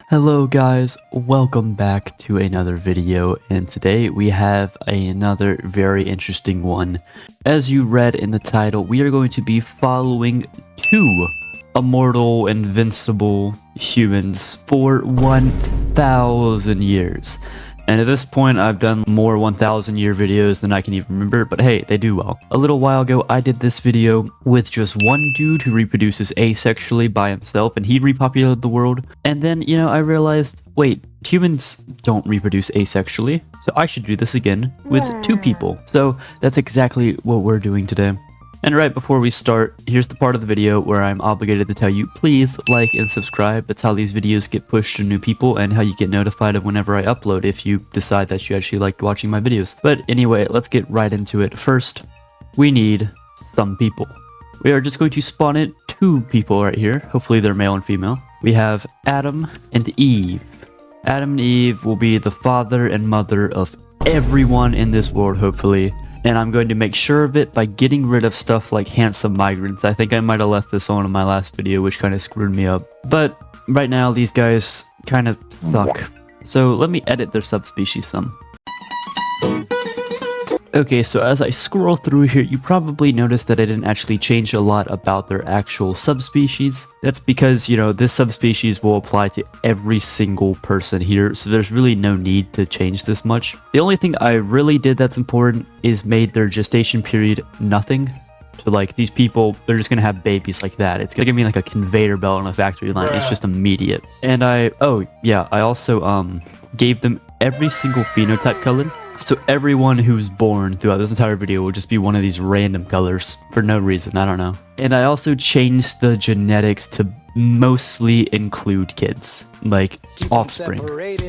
Hello guys, welcome back to another video, and today we have another very interesting one. As you read in the title, we are going to be following two immortal, invincible humans for 1,000 years. And at this point, I've done more 1,000 year videos than I can even remember, but hey, they do well. A little while ago, I did this video with just one dude who reproduces asexually by himself, and he repopulated the world. And then, I realized, wait, humans don't reproduce asexually, so I should do this again with two people. So that's exactly what we're doing today. And right before we start, here's the part of the video where I'm obligated to tell you, please like and subscribe. That's how these videos get pushed to new people and how you get notified of whenever I upload if you decide that you actually like watching my videos. But anyway, let's get right into it. First, we need some people. We are just going to spawn in two people right here. Hopefully they're male and female. We have Adam and Eve. Adam and Eve will be the father and mother of everyone in this world, hopefully. And I'm going to make sure of it by getting rid of stuff like handsome migrants. I think I might have left this on in my last video, which kind of screwed me up. But right now, these guys kind of suck. So let me edit their subspecies some. Okay, so as I scroll through here, you probably noticed that I didn't actually change a lot about their actual subspecies. That's because, this subspecies will apply to every single person here, so there's really no need to change this much. The only thing I really did that's important is made their gestation period nothing. So like these people, they're just gonna have babies like that. It's gonna be like a conveyor belt on a factory line. It's just immediate. And I also gave them every single phenotype color. So everyone who's born throughout this entire video will just be one of these random colors for no reason, I don't know. And I also changed the genetics to mostly include kids, like offspring.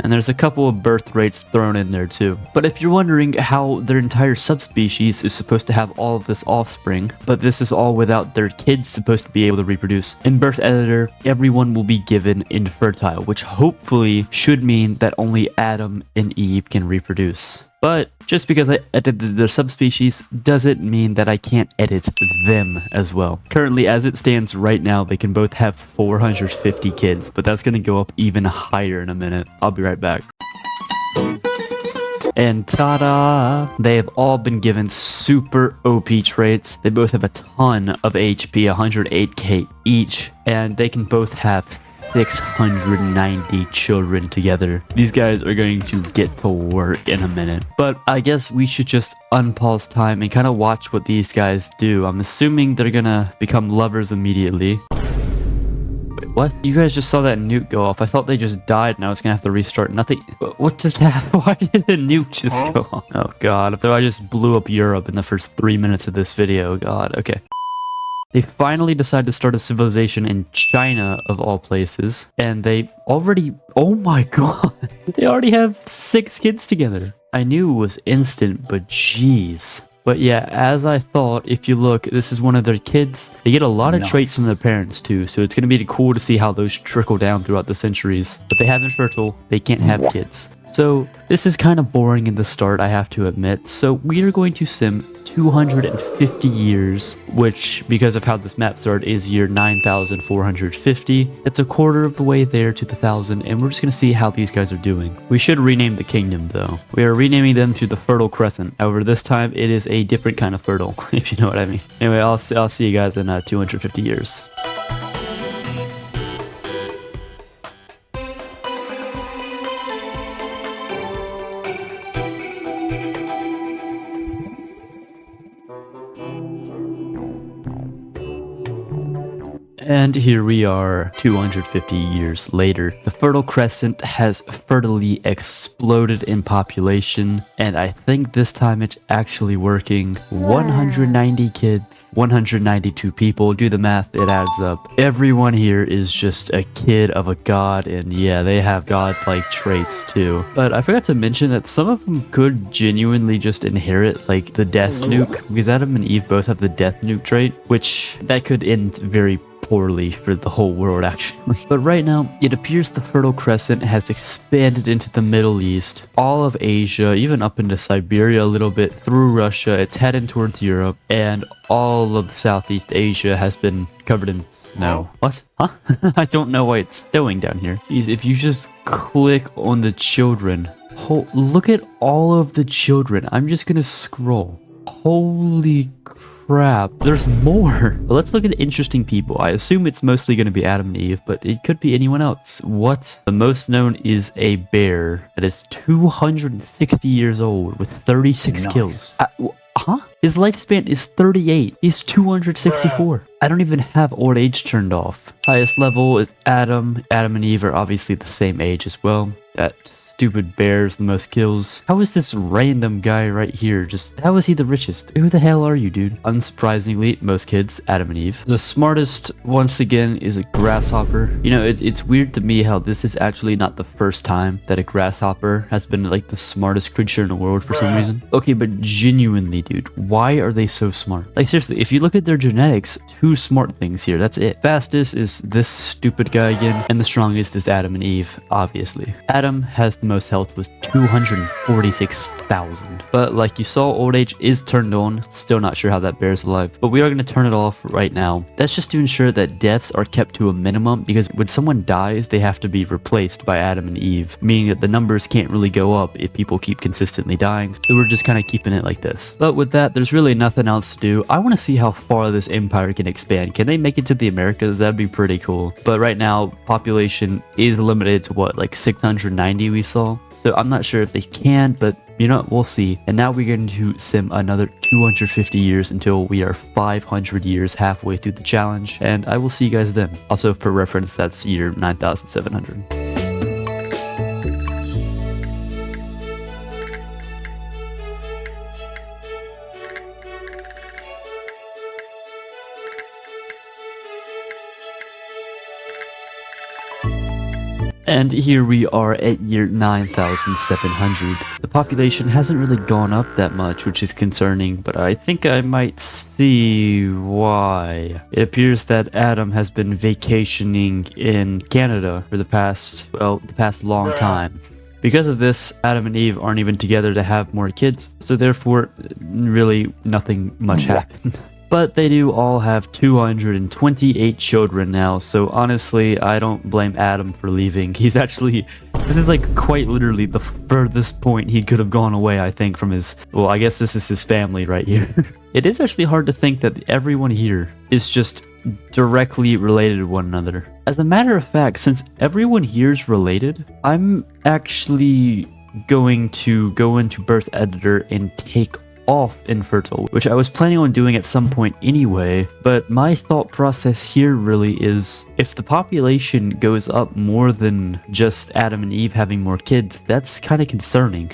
And there's a couple of birth rates thrown in there too. But if you're wondering how their entire subspecies is supposed to have all of this offspring, but this is all without their kids supposed to be able to reproduce, in birth editor, everyone will be given infertile, which hopefully should mean that only Adam and Eve can reproduce. But just because I edited their subspecies doesn't mean that I can't edit them as well. Currently, as it stands right now, they can both have 450 kids, but that's going to go up even higher in a minute. I'll be right back. And ta-da! They have all been given super OP traits. They both have a ton of HP, 108k each, and they can both have 690 children together. These guys are going to get to work in a minute. But I guess we should just unpause time and kind of watch what these guys do. I'm assuming they're gonna become lovers immediately. Wait, what? You guys just saw that nuke go off. I thought they just died and I was gonna have to restart. Nothing. What just happened? Why did the nuke just go off? Oh god, if I just blew up Europe in the first 3 minutes of this video. God, okay. They finally decided to start a civilization in China, of all places, and they already, oh my god, they already have 6 kids together. I knew it was instant, but jeez. But yeah, as I thought, if you look, this is one of their kids. They get a lot of traits from their parents too, so it's going to be cool to see how those trickle down throughout the centuries. But they have infertile, they can't have kids. So this is kind of boring in the start, I have to admit. So we are going to sim 250 years, which, because of how this map started, is year 9,450. That's a quarter of the way there to the 1,000, and we're just going to see how these guys are doing. We should rename the kingdom, though. We are renaming them to the Fertile Crescent. However, this time it is a different kind of fertile, if you know what I mean. Anyway, I'll see you guys in 250 years. And here we are, 250 years later. The Fertile Crescent has fertily exploded in population, and I think this time it's actually working. 190 kids, 192 people. Do the math, it adds up. Everyone here is just a kid of a god, and yeah, they have god-like traits too. But I forgot to mention that some of them could genuinely just inherit like the death nuke, because Adam and Eve both have the death nuke trait, which that could end very poorly for the whole world, actually. But right now, it appears the Fertile Crescent has expanded into the Middle East, all of Asia, even up into Siberia a little bit, through Russia. It's heading towards Europe, and all of Southeast Asia has been covered in snow. What? Huh? I don't know why it's snowing down here. Jeez, if you just click on the children, look at all of the children. I'm just gonna scroll. Holy crap, there's more. Let's look at interesting people. I assume it's mostly going to be Adam and Eve, but it could be anyone else. What? The most known is a bear that is 260 years old with 36 kills. Huh? His lifespan is 38. He's 264. I don't even have old age turned off. Highest level is Adam. Adam and Eve are obviously the same age as well. That stupid bear's the most kills. How is this random guy right here how is he the richest? Who the hell are you, dude? Unsurprisingly, most kids, Adam and Eve. The smartest, once again, is a grasshopper. You know, it's weird to me how this is actually not the first time that a grasshopper has been like the smartest creature in the world for some reason. Okay, but genuinely, dude, why are they so smart? Like seriously, if you look at their genetics, 2 smart things here, that's it. Fastest is this stupid guy again, and the strongest is Adam and Eve, obviously. Adam has the most health with 246,000. But like you saw, old age is turned on. Still not sure how that bear's alive, but we are going to turn it off right now. That's just to ensure that deaths are kept to a minimum, because when someone dies, they have to be replaced by Adam and Eve, meaning that the numbers can't really go up if people keep consistently dying. So we're just kind of keeping it like this. But with that, there's really nothing else to do. I want to see how far this empire can expand. Can they make it to the Americas? That'd be pretty cool. But right now, population is limited to what, like 690 we saw. So I'm not sure if they can, but you know, we'll see. And now we're going to sim another 250 years until we are 500 years halfway through the challenge. And I will see you guys then. Also, for reference, that's year 9700. And here we are at year 9700. The population hasn't really gone up that much, which is concerning, but I think I might see why. It appears that Adam has been vacationing in Canada for the past long time. Because of this, Adam and Eve aren't even together to have more kids, so therefore, really nothing much happened. But they do all have 228 children now, so honestly, I don't blame Adam for leaving. This is like quite literally the furthest point he could have gone away, I think, from his, well, I guess this is his family right here. It is actually hard to think that everyone here is just directly related to one another. As a matter of fact, since everyone here is related, I'm actually going to go into Birth Editor and take off infertile, which I was planning on doing at some point anyway, but my thought process here really is if the population goes up more than just Adam and Eve having more kids, that's kind of concerning.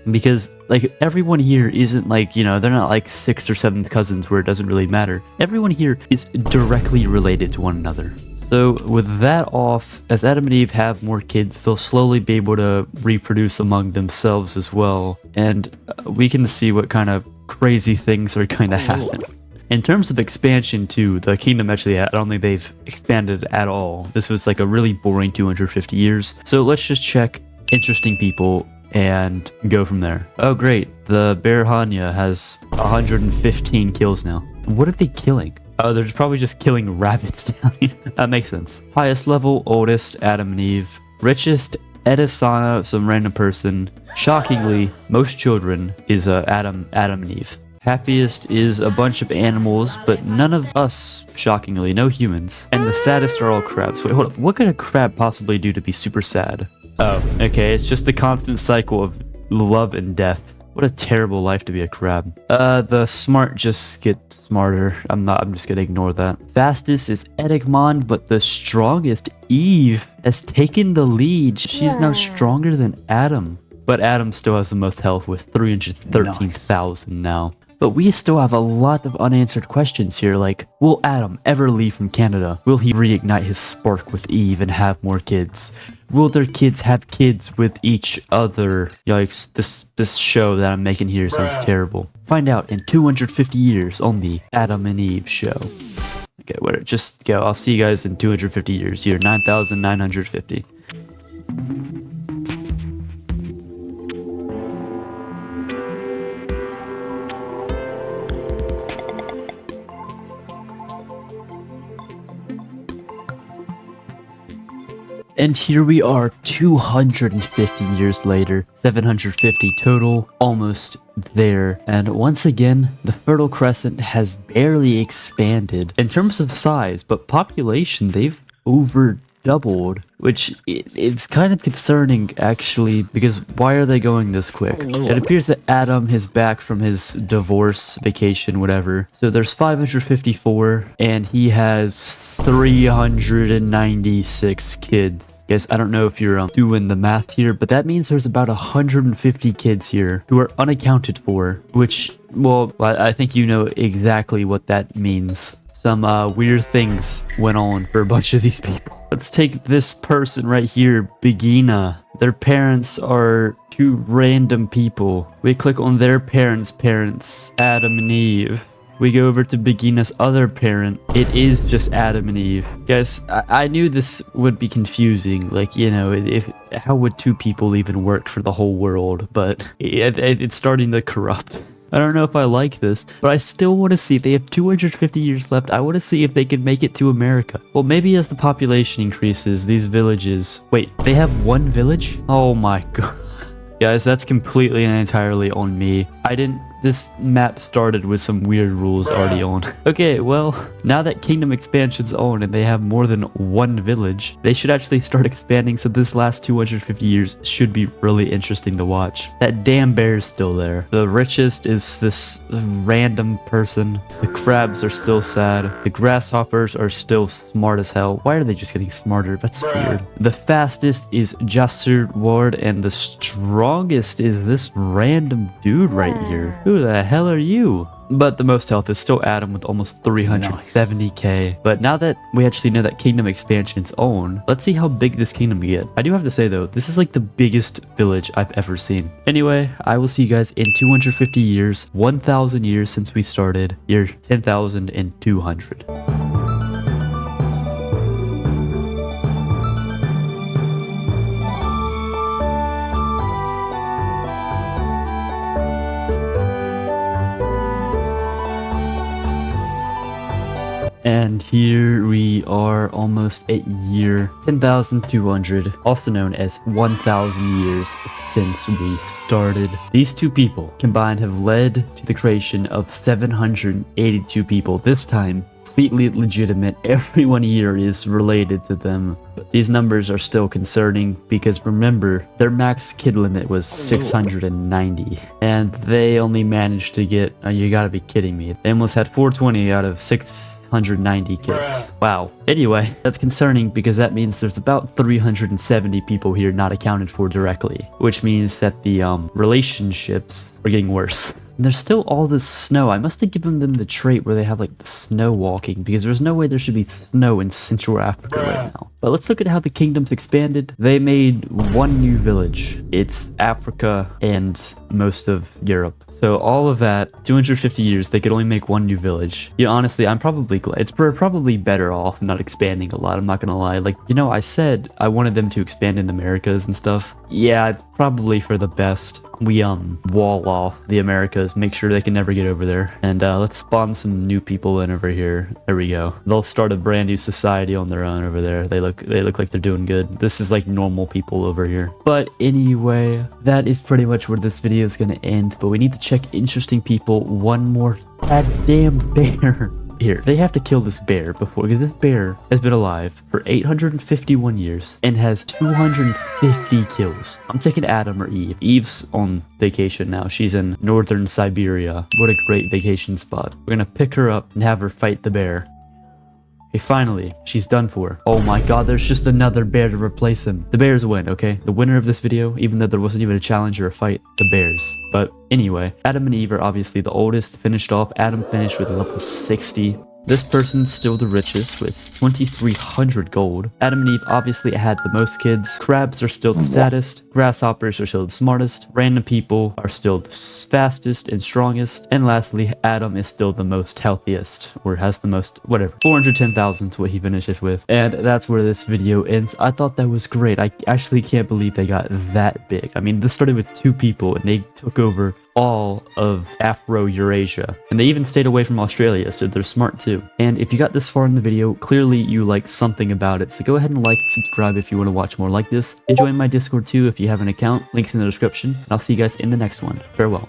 Because like everyone here isn't like, you know, they're not like 6th or 7th cousins where it doesn't really matter. Everyone here is directly related to one another. So with that off, as Adam and Eve have more kids, they'll slowly be able to reproduce among themselves as well. And we can see what kind of crazy things are going to happen. In terms of expansion too, the kingdom actually, I don't think they've expanded at all. This was like a really boring 250 years. So let's just check interesting people and go from there. Oh great, the bear Hanya has 115 kills now. What are they killing? Oh, they're probably just killing rabbits down here. That makes sense. Highest level, oldest, Adam and Eve. Richest, Edisana, some random person. Shockingly, most children is Adam and Eve. Happiest is a bunch of animals, but none of us, shockingly, no humans. And the saddest are all crabs. Wait, hold up. What could a crab possibly do to be super sad? Oh, okay, it's just the constant cycle of love and death. What a terrible life to be a crab. The smart just get smarter. I'm just gonna ignore that. Fastest is Edikmon, but the strongest, Eve, has taken the lead. She's now stronger than Adam. But Adam still has the most health with 313,000 now. But we still have a lot of unanswered questions here, like, will Adam ever leave from Canada? Will he reignite his spark with Eve and have more kids? Will their kids have kids with each other? Yikes, this show that I'm making here sounds terrible. Find out in 250 years on the Adam and Eve show. Okay, whatever. Just go. I'll see you guys in 250 years. Year 9,950. And here we are 250 years later, 750 total, almost there. And once again, the Fertile Crescent has barely expanded in terms of size, but population, they've over doubled, which it's kind of concerning actually, because why are they going this quick? It appears that Adam is back from his divorce, vacation, whatever. So there's 554 and he has 396 kids. Guys, I don't know if you're doing the math here, but that means there's about 150 kids here who are unaccounted for, which, well, I think you know exactly what that means. Some weird things went on for a bunch of these people. Let's take this person right here, Begina. Their parents are two random people. We click on their parents, Adam and Eve. We go over to Begina's other parent. It is just Adam and Eve. Guys, I knew this would be confusing. Like, you know, how would two people even work for the whole world? But it's starting to corrupt. I don't know if I like this, but I still want to see. They have 250 years left. I want to see if they can make it to America. Well, maybe as the population increases, these villages... Wait, they have one village? Oh my god. Guys, that's completely and entirely on me. This map started with some weird rules already on. Okay, well, now that kingdom expansion's on and they have more than one village, they should actually start expanding, so this last 250 years should be really interesting to watch. That damn bear's still there. The richest is this random person. The crabs are still sad. The grasshoppers are still smart as hell. Why are they just getting smarter? That's weird. The fastest is Jasur Ward, and the strongest is this random dude right here. Who the hell are you? But the most health is still Adam with almost 370k. But now that we actually know that kingdom expansion's on, let's see how big this kingdom can get. I do have to say though, this is like the biggest village I've ever seen. Anyway, I will see you guys in 250 years, 1,000 years since we started, year 10,200. And here we are almost at year 10,200, also known as 1,000 years since we started. These two people combined have led to the creation of 782 people, this time completely legitimate. Everyone here is related to them. But these numbers are still concerning because remember, their max kid limit was 690 and they only managed to get, you gotta be kidding me, they almost had 420 out of 690 kids. Wow. Anyway, that's concerning because that means there's about 370 people here not accounted for directly, which means that the relationships are getting worse. And there's still all this snow. I must have given them the trait where they have like the snow walking, because there's no way there should be snow in Central Africa right now. But let's look at how the kingdoms expanded. They made one new village. It's Africa and most of Europe. So all of that, 250 years, they could only make one new village. You know, honestly, I'm probably glad. It's probably better off not expanding a lot, I'm not gonna lie. Like, you know, I said I wanted them to expand in the Americas and stuff. Yeah, it's probably for the best. We wall off the Americas, make sure they can never get over there. And let's spawn some new people in over here. There we go. They'll start a brand new society on their own over there. They look like they're doing good. This is like normal people over here. But anyway, that is pretty much where this video is gonna end. But we need to check interesting people one more. That damn bear. Here, they have to kill this bear before, because this bear has been alive for 851 years and has 250 kills. I'm taking Adam or Eve. Eve's on vacation now. She's in northern Siberia. What a great vacation spot. We're gonna pick her up and have her fight the bear. Okay, finally, she's done for. Oh my god, there's just another bear to replace him. The bears win, okay? The winner of this video, even though there wasn't even a challenge or a fight, the bears. But anyway, Adam and Eve are obviously the oldest, finished off. Adam finished with level 60. This person's still the richest with 2,300 gold. Adam and Eve obviously had the most kids. Crabs are still the saddest. Grasshoppers are still the smartest. Random people are still the fastest and strongest. And lastly, Adam is still the most healthiest, or has the most, whatever. 410,000 is what he finishes with. And that's where this video ends. I thought that was great. I actually can't believe they got that big. I mean, this started with 2 people and they took over all of Afro-Eurasia, and they even stayed away from Australia, so they're smart too. And if you got this far in the video, clearly you liked something about it, so go ahead and like and subscribe if you want to watch more like this, and join my Discord too if you have an account. Links in the description, and I'll see you guys in the next one. Farewell.